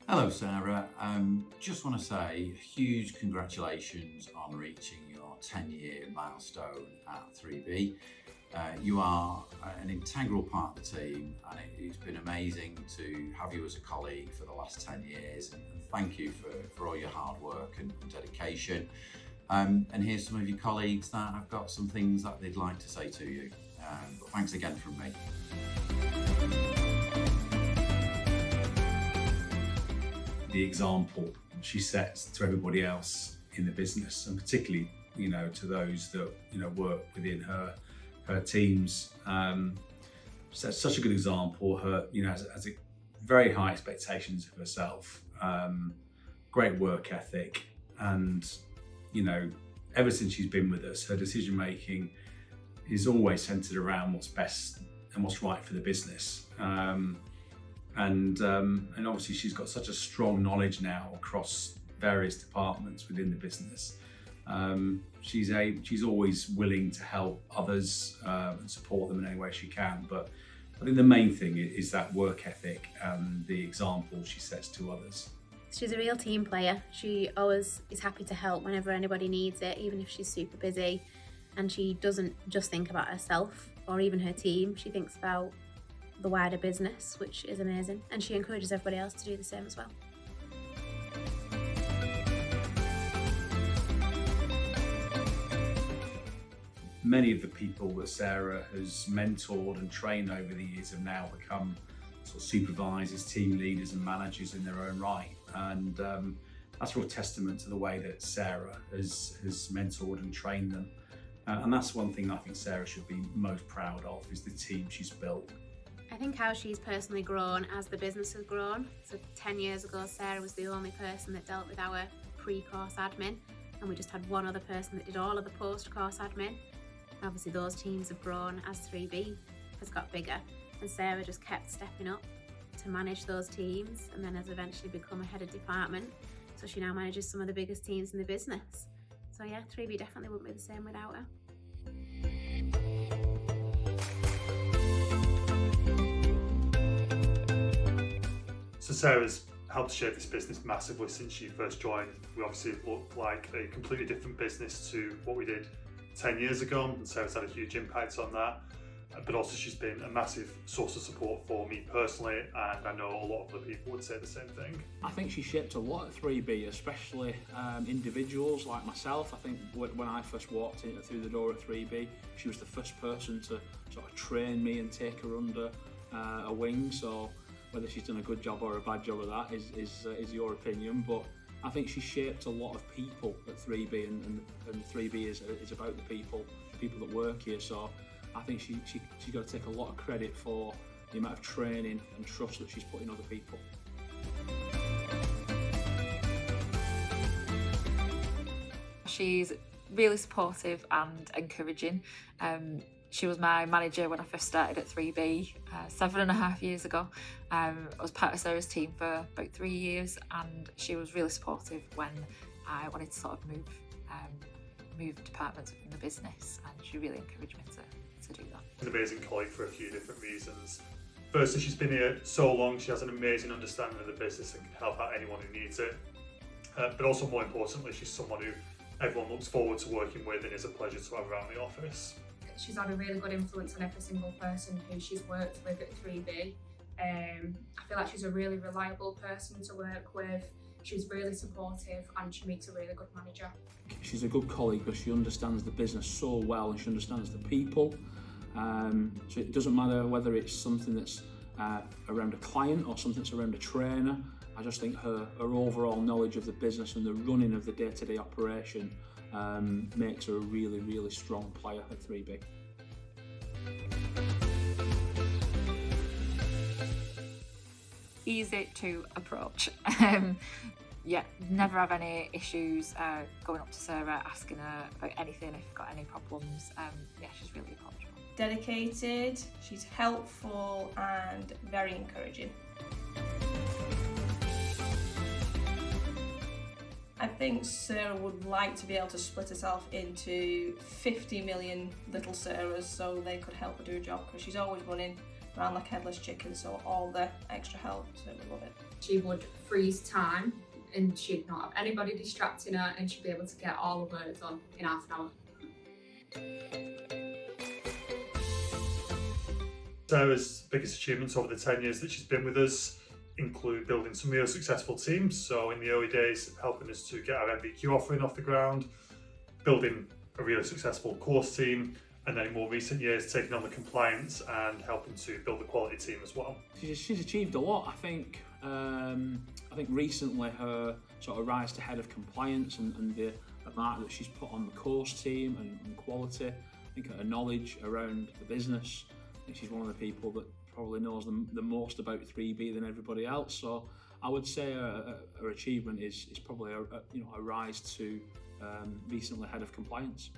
Hello, Sarah. Just want to say huge congratulations on reaching your 10-year milestone at 3B. You are an integral part of the team, and it's been amazing to have you as a colleague for the last 10 years. And thank you for all your hard work and dedication. And here's some of your colleagues that have got some things that they'd like to say to you. But thanks again from me. The example she sets to everybody else in the business, and particularly, to those that work within her teams. Sets such a good example. Her, has a very high expectations of herself, great work ethic, and ever since she's been with us, her decision making is always centered around what's best and what's right for the business. And obviously she's got such a strong knowledge now across various departments within the business. She's always willing to help others and support them in any way she can. But I think the main thing is that work ethic and the example she sets to others. She's a real team player. She always is happy to help whenever anybody needs it, even if she's super busy. And she doesn't just think about herself or even her team. She thinks about the wider business, which is amazing, and she encourages everybody else to do the same as well. Many of the people that Sarah has mentored and trained over the years have now become sort of supervisors, team leaders and managers in their own right, and that's a real testament to the way that Sarah has mentored and trained them, and that's one thing I think Sarah should be most proud of, is the team she's built. I think how she's personally grown as the business has grown. So 10 years ago, Sarah was the only person that dealt with our pre-course admin, and we just had one other person that did all of the post-course admin. And obviously those teams have grown as 3B has got bigger, and Sarah just kept stepping up to manage those teams, and then has eventually become a head of department. So she now manages some of the biggest teams in the business. So yeah, 3B definitely wouldn't be the same without her. So Sarah's helped shape this business massively since she first joined. We obviously look like a completely different business to what we did 10 years ago, and Sarah's had a huge impact on that. But also she's been a massive source of support for me personally, and I know a lot of other people would say the same thing. I think she shaped a lot at 3B, especially individuals like myself. I think when I first walked through the door at 3B, she was the first person to sort of train me and take her under a wing. So whether she's done a good job or a bad job of that is your opinion, but I think she shaped a lot of people at 3B, and 3B is about the people that work here. So I think she's got to take a lot of credit for the amount of training and trust that she's put in other people. She's really supportive and encouraging. She was my manager when I first started at 3B 7.5 years ago. I was part of Sarah's team for about 3 years, and she was really supportive when I wanted to sort of move departments within the business, and she really encouraged me to do that. She's an amazing colleague for a few different reasons. Firstly, she's been here so long, she has an amazing understanding of the business and can help out anyone who needs it. But also more importantly, she's someone who everyone looks forward to working with and is a pleasure to have around the office. She's had a really good influence on every single person who she's worked with at 3B. I feel like she's a really reliable person to work with. She's really supportive, and she makes a really good manager. She's a good colleague because she understands the business so well, and she understands the people. So it doesn't matter whether it's something that's around a client or something that's around a trainer. I just think her overall knowledge of the business and the running of the day-to-day operation makes her a really, really strong player at 3B. Easy to approach. Never have any issues going up to Sarah, asking her about anything if you've got any problems. She's really approachable. Dedicated, she's helpful and very encouraging. I think Sarah would like to be able to split herself into 50 million little Sarahs so they could help her do a job, because she's always running ran like headless chicken, so all the extra help, so we love it. She would freeze time and she'd not have anybody distracting her, and she'd be able to get all the work done in half an hour. Sarah's biggest achievements over the 10 years that she's been with us include building some real successful teams. So in the early days, helping us to get our MVQ offering off the ground, building a really successful course team, and then in more recent years, taking on the compliance and helping to build the quality team as well. She's achieved a lot. I think recently her sort of rise to head of compliance and the amount that she's put on the course team and quality. I think her knowledge around the business. I think she's one of the people that probably knows the most about 3B than everybody else. So I would say her achievement is probably a rise to recently head of compliance.